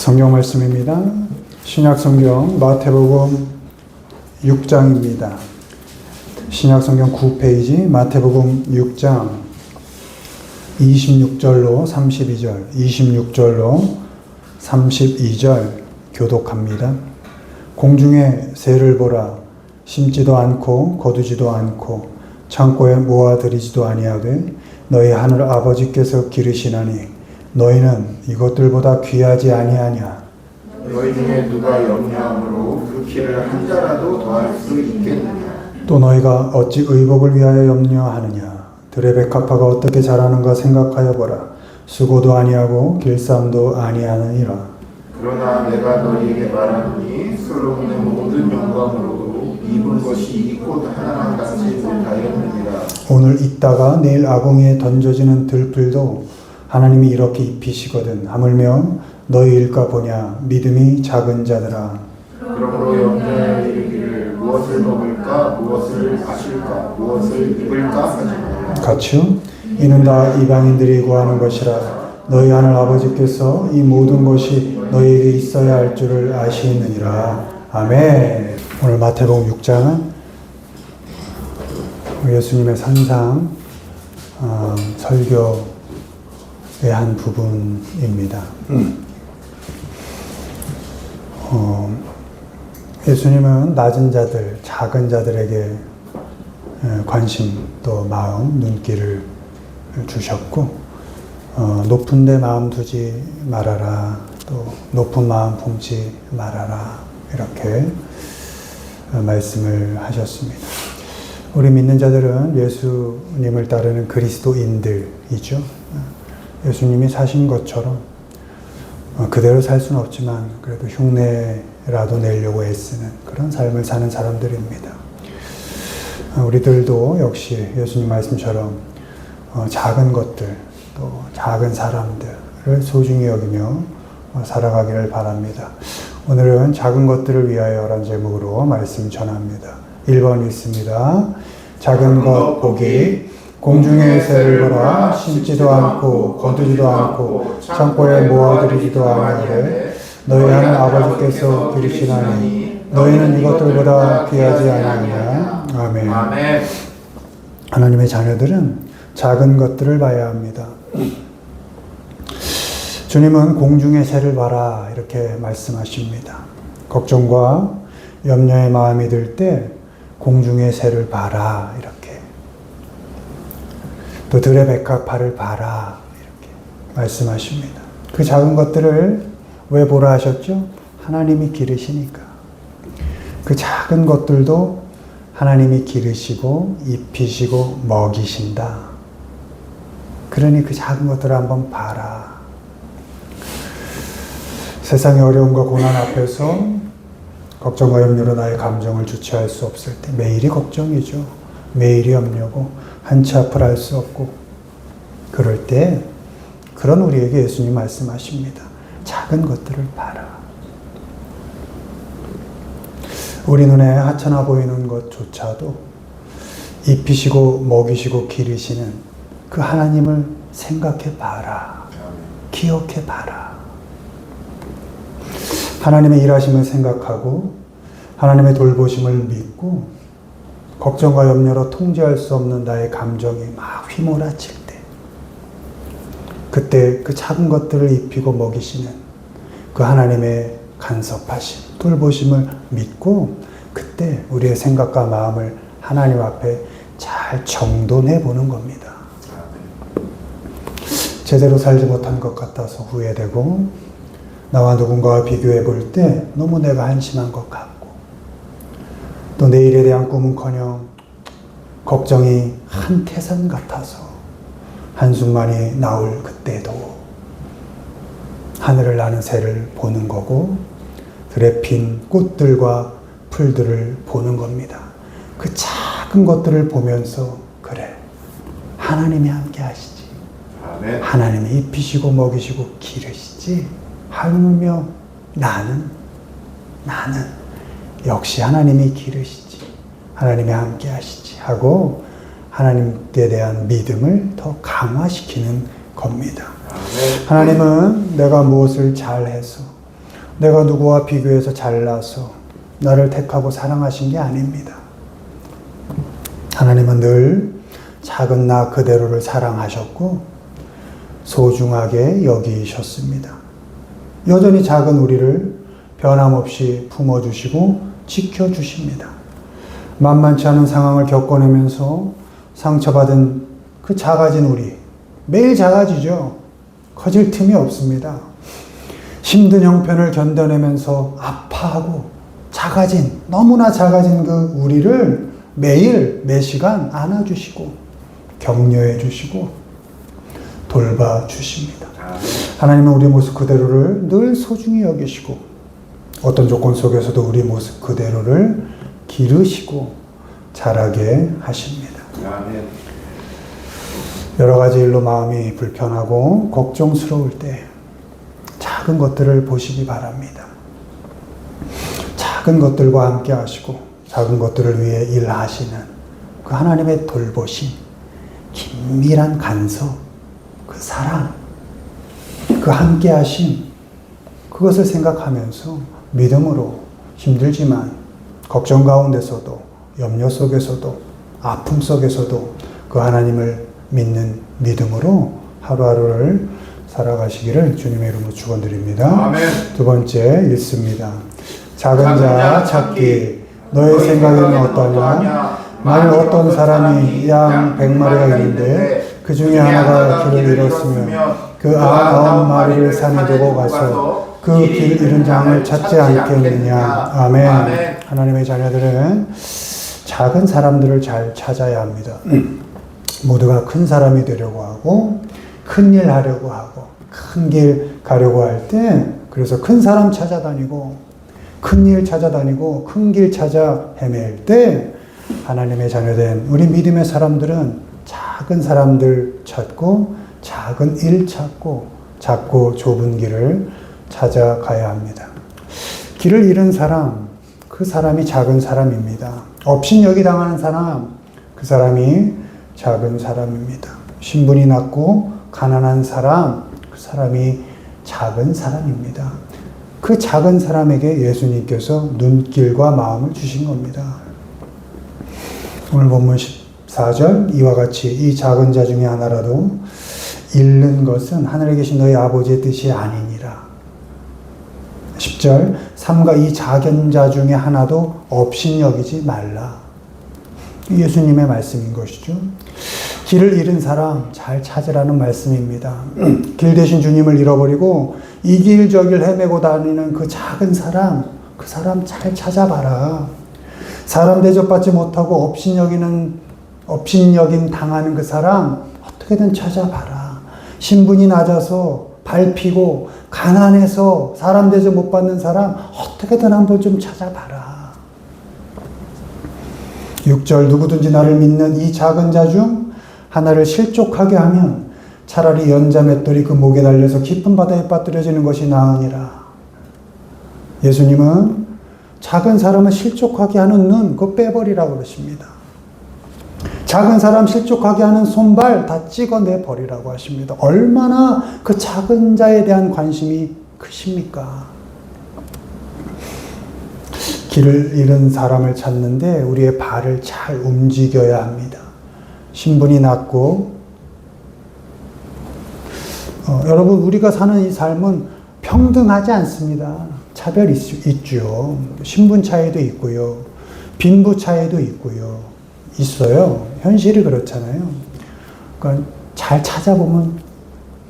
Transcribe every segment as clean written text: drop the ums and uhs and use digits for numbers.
성경 말씀입니다. 신약 성경 마태복음 6장입니다. 신약 성경 9페이지 마태복음 6장 26절로 32절, 26절로 32절 교독합니다. 공중의 새를 보라. 심지도 않고 거두지도 않고 창고에 모아들이지도 아니하되 너희 하늘 아버지께서 기르시나니 너희는 이것들보다 귀하지 아니하냐. 너희 중에 누가 염려함으로 그 키를 한 자라도 더할 수 있겠느냐. 또 너희가 어찌 의복을 위하여 염려하느냐. 들의 백합화가 어떻게 자라는가 생각하여 보라. 수고도 아니하고 길쌈도 아니하느니라. 그러나 내가 너희에게 말하노니 솔로몬의 모든 영광으로도 입은 것이 곧 하나만 같지 못하였느니라. 오늘 있다가 내일 아궁이에 던져지는 들풀도 하나님이 이렇게 입히시거든. 하물며 너희일까 보냐. 믿음이 작은 자들아. 그러므로 염려하여 이르기를 무엇을 먹을까 무엇을 마실까 무엇을 입을까 하지 말라. 같이요. 이는 다 이방인들이 구하는 것이라. 너희 하늘 아버지께서 이 모든 것이 너희에게 있어야 할 줄을 아시느니라. 아멘. 오늘 마태복음 6장은 예수님의 산상 설교의 한 부분입니다. 예수님은 낮은 자들, 작은 자들에게 관심, 또 마음, 눈길을 주셨고, 높은 데 마음 두지 말아라, 또 높은 마음 품지 말아라, 이렇게 말씀을 하셨습니다. 우리 믿는 자들은 예수님을 따르는 그리스도인들이죠. 예수님이 사신 것처럼 그대로 살 수는 없지만 그래도 흉내라도 내려고 애쓰는 그런 삶을 사는 사람들입니다. 우리들도 역시 예수님 말씀처럼 작은 것들, 또 작은 사람들을 소중히 여기며 살아가기를 바랍니다. 오늘은 작은 것들을 위하여라는 제목으로 말씀 전합니다. 1번 읽습니다. 작은 것 보기. 공중의 새를 보라. 심지도 않고 거두지도 않고 창고에 모아들이지도 아니하되 너희 하는 아버지께서 기르시나니 너희는 이것들보다 귀하지 아니하냐. 아멘. 아멘. 하나님의 자녀들은 작은 것들을 봐야 합니다. 주님은 공중의 새를 봐라 이렇게 말씀하십니다. 걱정과 염려의 마음이 들 때 공중의 새를 봐라 이렇게. 또 들의 백합화를 봐라 이렇게 말씀하십니다. 그 작은 것들을 왜 보라 하셨죠? 하나님이 기르시니까. 그 작은 것들도 하나님이 기르시고 입히시고 먹이신다. 그러니 그 작은 것들을 한번 봐라. 세상의 어려움과 고난 앞에서 걱정과 염려로 나의 감정을 주체할 수 없을 때 매일이 걱정이죠. 매일이 염려고 한치 앞을 알 수 없고 그럴 때 그런 우리에게 예수님 말씀하십니다. 작은 것들을 봐라. 우리 눈에 하찮아 보이는 것조차도 입히시고 먹이시고 기르시는 그 하나님을 생각해 봐라. 기억해 봐라. 하나님의 일하심을 생각하고 하나님의 돌보심을 믿고 걱정과 염려로 통제할 수 없는 나의 감정이 막 휘몰아칠 때 그때 그 작은 것들을 입히고 먹이시는 그 하나님의 간섭하심, 돌보심을 믿고 그때 우리의 생각과 마음을 하나님 앞에 잘 정돈해 보는 겁니다. 제대로 살지 못한 것 같아서 후회되고 나와 누군가와 비교해 볼 때 너무 내가 한심한 것 같고 또 내일에 대한 꿈은커녕 걱정이 한 태산 같아서 한숨만이 나올 그때도 하늘을 나는 새를 보는 거고 들에 핀 꽃들과 풀들을 보는 겁니다. 그 작은 것들을 보면서 그래 하나님이 함께 하시지. 아멘. 하나님이 입히시고 먹이시고 기르시지. 하물며 나는 역시 하나님이 기르시지. 하나님이 함께 하시지 하고 하나님께 대한 믿음을 더 강화시키는 겁니다. 아멘. 하나님은 내가 무엇을 잘해서 내가 누구와 비교해서 잘나서 나를 택하고 사랑하신 게 아닙니다. 하나님은 늘 작은 나 그대로를 사랑하셨고 소중하게 여기셨습니다. 여전히 작은 우리를 변함없이 품어주시고 지켜주십니다. 만만치 않은 상황을 겪어내면서 상처받은 그 작아진 우리, 매일 작아지죠. 커질 틈이 없습니다. 힘든 형편을 견뎌내면서 아파하고 작아진, 너무나 작아진 그 우리를 매일 매 시간 안아주시고 격려해 주시고 돌봐주십니다. 하나님은 우리 모습 그대로를 늘 소중히 여기시고 어떤 조건 속에서도 우리 모습 그대로를 기르시고 자라게 하십니다. 아멘. 여러 가지 일로 마음이 불편하고 걱정스러울 때 작은 것들을 보시기 바랍니다. 작은 것들과 함께 하시고 작은 것들을 위해 일하시는 그 하나님의 돌보심, 긴밀한 간섭, 그 사랑, 그 함께 하심, 그것을 생각하면서 믿음으로 힘들지만 걱정 가운데서도 염려 속에서도 아픔 속에서도 그 하나님을 믿는 믿음으로 하루하루를 살아가시기를 주님의 이름으로 축원드립니다. 아멘. 두 번째 읽습니다. 작은 자 찾기 너의 생각에는 어떠냐? 만일 어떤 사람이 양 100마리가 있는데 그 중에 하나가 길을 잃었으면 그 99마리를 산에 두고 가서 그 길 잃은 양을 찾지 않겠느냐. 아멘. 하나님의 자녀들은 작은 사람들을 잘 찾아야 합니다. 모두가 큰 사람이 되려고 하고 큰 일 하려고 하고 큰 길 가려고 할 때 그래서 큰 사람 찾아다니고 큰 일 찾아다니고 큰 길 찾아 헤맬 때 하나님의 자녀된 우리 믿음의 사람들은 작은 사람들 찾고 작은 일 찾고 작고 좁은 길을 찾아가야 합니다. 길을 잃은 사람, 그 사람이 작은 사람입니다. 업신여기 당하는 사람, 그 사람이 작은 사람입니다. 신분이 낮고 가난한 사람, 그 사람이 작은 사람입니다. 그 작은 사람에게 예수님께서 눈길과 마음을 주신 겁니다. 오늘 본문 14절 이와 같이 이 작은 자 중에 하나라도 잃는 것은 하늘에 계신 너희 아버지의 뜻이 아니니라. 10절 삼가 이 작은 자 중에 하나도 업신여기지 말라. 예수님의 말씀인 것이죠. 길을 잃은 사람 잘 찾으라는 말씀입니다. 길 대신 주님을 잃어버리고 이 길 저 길 헤매고 다니는 그 작은 사람, 그 사람 잘 찾아봐라. 사람 대접받지 못하고 업신여김 당하는 그 사람 어떻게든 찾아봐라. 신분이 낮아서 밟히고 가난해서 사람 대접 못 받는 사람 어떻게든 한번 좀 찾아봐라. 6절 누구든지 나를 믿는 이 작은 자 중 하나를 실족하게 하면 차라리 연자 맷돌이 그 목에 달려서 깊은 바다에 빠뜨려지는 것이 나으니라. 예수님은 작은 사람을 실족하게 하는 눈 그거 빼버리라고 그러십니다. 작은 사람 실족하게 하는 손발 다 찍어내 버리라고 하십니다. 얼마나 그 작은 자에 대한 관심이 크십니까? 길을 잃은 사람을 찾는데 우리의 발을 잘 움직여야 합니다. 신분이 낮고 여러분 우리가 사는 이 삶은 평등하지 않습니다. 차별이 있죠. 신분 차이도 있고요. 빈부 차이도 있어요. 현실이 그렇잖아요. 그러니까 잘 찾아보면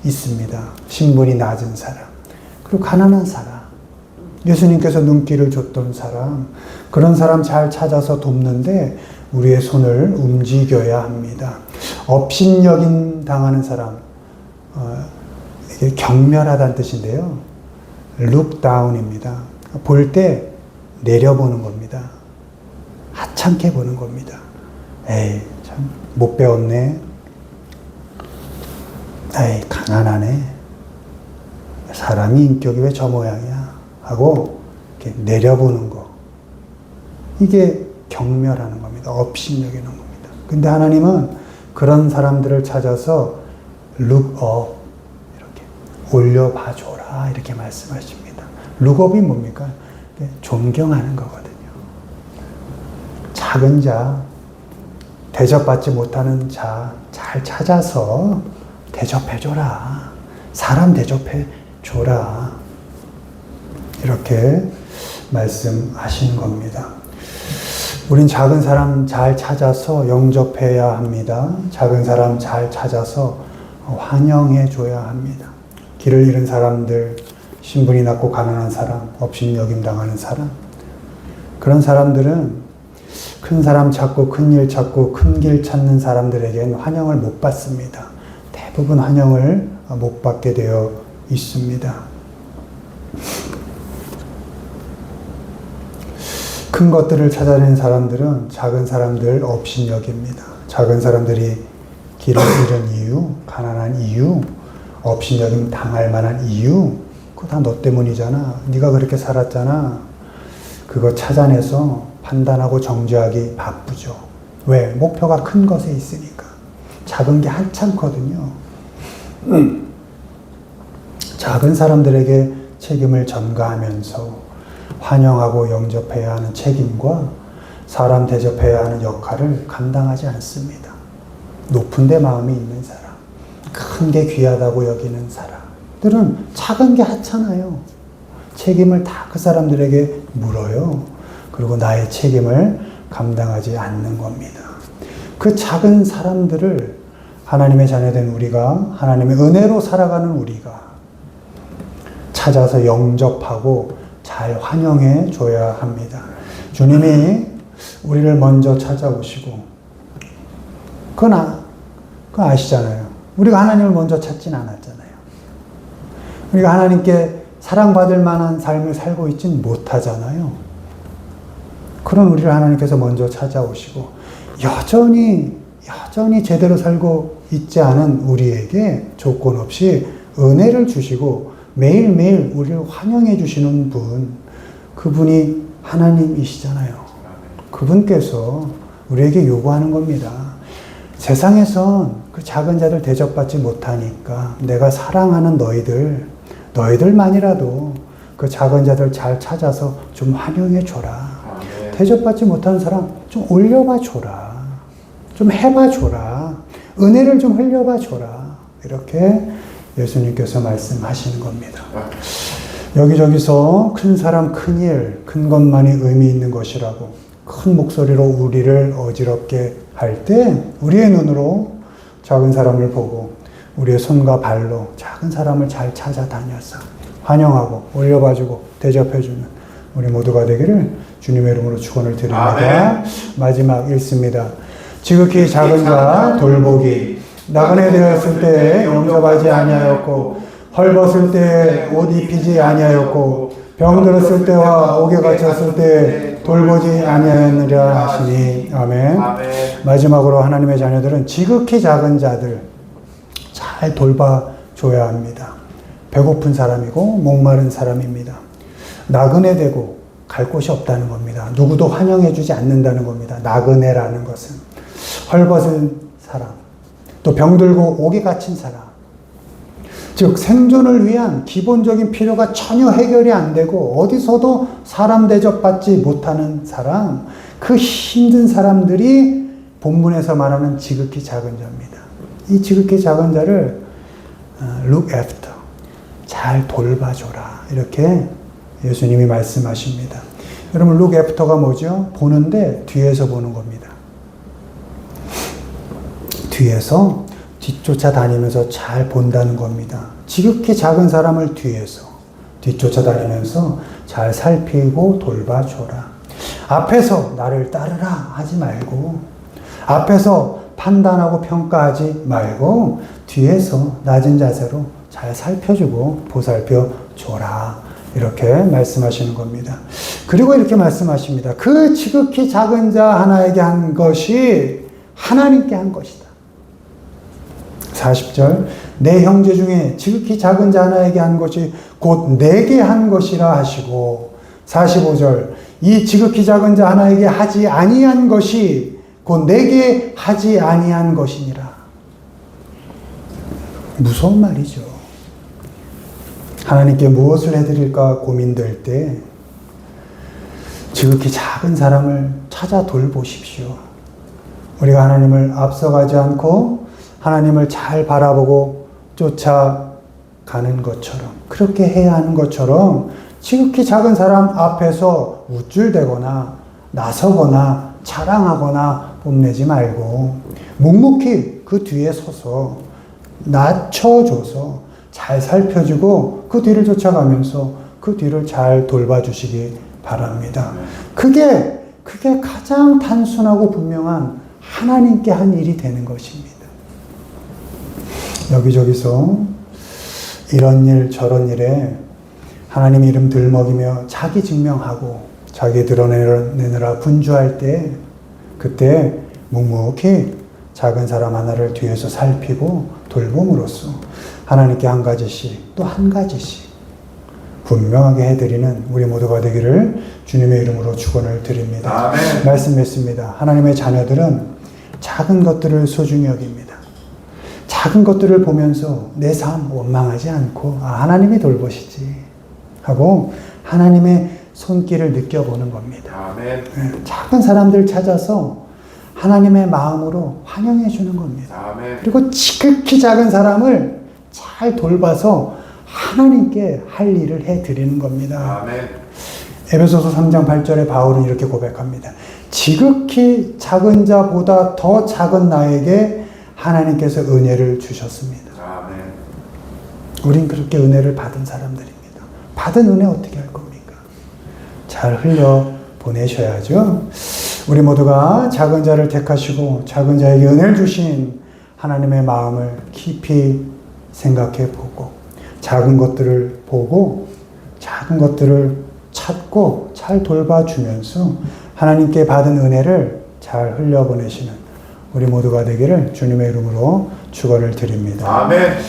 있습니다. 신분이 낮은 사람, 그리고 가난한 사람, 예수님께서 눈길을 줬던 사람, 그런 사람 잘 찾아서 돕는데 우리의 손을 움직여야 합니다. 업신여김 당하는 사람, 이게 경멸하다는 뜻인데요. look down입니다. 볼 때 내려보는 겁니다. 하찮게 보는 겁니다. 에이, 참, 못 배웠네. 에이, 가난하네. 사람이 인격이 왜 저 모양이야? 하고, 이렇게 내려보는 거. 이게 경멸하는 겁니다. 업신여기는 겁니다. 근데 하나님은 그런 사람들을 찾아서 look up, 이렇게 올려봐줘라. 이렇게 말씀하십니다. 룩업이 뭡니까? 존경하는 거거든요. 작은 자, 대접받지 못하는 자 잘 찾아서 대접해줘라. 사람 대접해줘라. 이렇게 말씀하신 겁니다. 우린 작은 사람 잘 찾아서 영접해야 합니다. 작은 사람 잘 찾아서 환영해줘야 합니다. 길을 잃은 사람들, 신분이 낮고 가난한 사람, 업신여김 당하는 사람, 그런 사람들은 큰 사람 찾고 큰 일 찾고 큰 길 찾는 사람들에겐 환영을 못 받습니다. 대부분 환영을 못 받게 되어 있습니다. 큰 것들을 찾아낸 사람들은 작은 사람들 업신여깁니다. 작은 사람들이 길을 잃은 이유, 가난한 이유, 업신여김 당할 만한 이유, 그거 다 너 때문이잖아. 네가 그렇게 살았잖아. 그거 찾아내서 판단하고 정죄하기 바쁘죠. 왜? 목표가 큰 것에 있으니까. 작은 게 한참거든요. 작은 사람들에게 책임을 전가하면서 환영하고 영접해야 하는 책임과 사람 대접해야 하는 역할을 감당하지 않습니다. 높은 데 마음이 있는 사람, 큰 게 귀하다고 여기는 사람들은 작은 게 하찮아요. 책임을 다 그 사람들에게 물어요. 그리고 나의 책임을 감당하지 않는 겁니다. 그 작은 사람들을 하나님의 자녀된 우리가, 하나님의 은혜로 살아가는 우리가 찾아서 영접하고 잘 환영해 줘야 합니다. 주님이 우리를 먼저 찾아오시고, 그건 아시잖아요. 우리가 하나님을 먼저 찾진 않았잖아요. 우리가 하나님께 사랑받을 만한 삶을 살고 있진 못하잖아요. 그런 우리를 하나님께서 먼저 찾아오시고, 여전히 제대로 살고 있지 않은 우리에게 조건 없이 은혜를 주시고 매일매일 우리를 환영해 주시는 분, 그분이 하나님이시잖아요. 그분께서 우리에게 요구하는 겁니다. 세상에선 그 작은 자들 대접받지 못하니까 내가 사랑하는 너희들만이라도 그 작은 자들 잘 찾아서 좀 환영해 줘라. 대접받지 못하는 사람 좀 올려봐 줘라. 좀 해봐 줘라. 은혜를 좀 흘려봐 줘라. 이렇게 예수님께서 말씀하시는 겁니다. 여기저기서 큰 사람, 큰 일, 큰 것만이 의미 있는 것이라고 큰 목소리로 우리를 어지럽게 할 때 우리의 눈으로 작은 사람을 보고 우리의 손과 발로 작은 사람을 잘 찾아다녀서 환영하고 올려봐주고 대접해주는 우리 모두가 되기를 주님의 이름으로 축원을 드립니다. 마지막 읽습니다. 지극히 작은 자 돌보기, 나그네 되었을 때 영접하지 아니하였고 헐벗을 때 옷 입히지 아니하였고 병들었을 때와 옥에 갇혔을 때 돌보지 아니하였느냐 하시니. 아멘. 마지막으로 하나님의 자녀들은 지극히 작은 자들 잘 돌봐줘야 합니다. 배고픈 사람이고 목마른 사람입니다. 나그네 되고 갈 곳이 없다는 겁니다. 누구도 환영해주지 않는다는 겁니다. 나그네라는 것은 헐벗은 사람, 또 병들고 옥에 갇힌 사람, 즉 생존을 위한 기본적인 필요가 전혀 해결이 안 되고 어디서도 사람 대접받지 못하는 사람, 그 힘든 사람들이 본문에서 말하는 지극히 작은 자입니다. 이 지극히 작은 자를 look after, 잘 돌봐줘라, 이렇게 예수님이 말씀하십니다. 여러분, look after가 뭐죠? 보는데 뒤에서 보는 겁니다. 뒤에서 뒤쫓아 다니면서 잘 본다는 겁니다. 지극히 작은 사람을 뒤쫓아 다니면서 잘 살피고 돌봐줘라. 앞에서 나를 따르라 하지 말고, 앞에서 판단하고 평가하지 말고 뒤에서 낮은 자세로 잘 살펴주고 보살펴 줘라. 이렇게 말씀하시는 겁니다. 그리고 이렇게 말씀하십니다. 그 지극히 작은 자 하나에게 한 것이 하나님께 한 것이다. 40절, 내 형제 중에 지극히 작은 자 하나에게 한 것이 곧 내게 한 것이라 하시고, 45절, 이 지극히 작은 자 하나에게 하지 아니한 것이 곧 내게 하지 아니한 것이니라. 무서운 말이죠. 하나님께 무엇을 해드릴까 고민될 때 지극히 작은 사람을 찾아 돌보십시오. 우리가 하나님을 앞서가지 않고 하나님을 잘 바라보고 쫓아가는 것처럼, 그렇게 해야 하는 것처럼 지극히 작은 사람 앞에서 우쭐대거나 나서거나 자랑하거나 뽐내지 말고 묵묵히 그 뒤에 서서 낮춰줘서 잘 살펴주고 그 뒤를 쫓아가면서 그 뒤를 잘 돌봐주시기 바랍니다. 그게 가장 단순하고 분명한 하나님께 한 일이 되는 것입니다. 여기저기서 이런 일 저런 일에 하나님 이름 들먹이며 자기 증명하고 자기 드러내느라 분주할 때, 그때 묵묵히 작은 사람 하나를 뒤에서 살피고 돌봄으로써 하나님께 한 가지씩 또 한 가지씩 분명하게 해드리는 우리 모두가 되기를 주님의 이름으로 축원을 드립니다. 아멘. 말씀 맺습니다. 하나님의 자녀들은 작은 것들을 소중히 여깁니다. 작은 것들을 보면서 내 삶 원망하지 않고 하나님이 돌보시지 하고 하나님의 손길을 느껴보는 겁니다. 아멘. 작은 사람들 찾아서 하나님의 마음으로 환영해 주는 겁니다. 아멘. 그리고 지극히 작은 사람을 잘 돌봐서 하나님께 할 일을 해드리는 겁니다. 아멘. 에베소서 3장 8절에 바울은 이렇게 고백합니다. 지극히 작은 자보다 더 작은 나에게 하나님께서 은혜를 주셨습니다. 아멘. 우린 그렇게 은혜를 받은 사람들입니다. 받은 은혜 어떻게 할 겁니까? 잘 흘려 보내셔야죠. 우리 모두가 작은 자를 택하시고 작은 자에게 은혜를 주신 하나님의 마음을 깊이 생각해 보고 작은 것들을 보고 작은 것들을 찾고 잘 돌봐주면서 하나님께 받은 은혜를 잘 흘려보내시는 우리 모두가 되기를 주님의 이름으로 축원을 드립니다. 아멘.